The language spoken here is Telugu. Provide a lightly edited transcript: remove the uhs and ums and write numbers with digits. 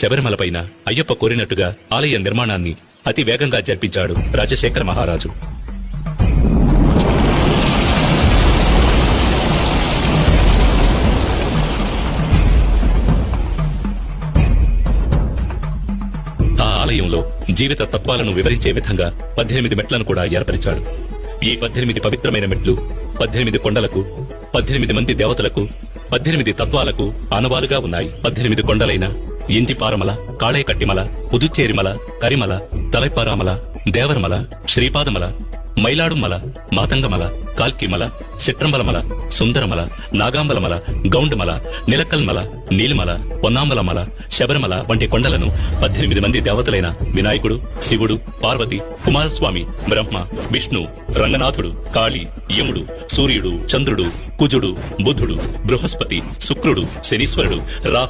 శబరిమలపైన అయ్యప్ప కోరినట్టుగా ఆలయ నిర్మాణాన్ని అతి వేగంగా జరిపించాడు రాజశేఖర మహారాజు. ఆ ఆలయంలో జీవిత తత్వాలను వివరించే విధంగా 18 మెట్లను కూడా ఏర్పరిచాడు. ఈ 18 పవిత్రమైన మెట్లు 18 కొండలకు, 18 మంది దేవతలకు, 18 తత్వాలకు ఆనవాలుగా ఉన్నాయి. 18 కొండలైన ఇంటిపారమల, కాళేకట్టిమల, పుదుచ్చేరిమల, కరిమల, తలైపారామల, దేవరమల, శ్రీపాదమల, మైలాడుమల, మాతంగమల, కాల్కిమల, చిట్రంబలమల, సుందరమల, నాగాంబలమల, గౌండమల, నిలకల్మల, నీలిమల, పొన్నాంబలమల, శబరిమల వంటి కొండలను 18 మంది దేవతలైన వినాయకుడు, శివుడు, పార్వతి, కుమారస్వామి, బ్రహ్మ, విష్ణు, రంగనాథుడు, కాళీ, యముడు, సూర్యుడు, చంద్రుడు, కుజుడు, బుధుడు, బృహస్పతి, శుక్రుడు, శనీశ్వరుడు,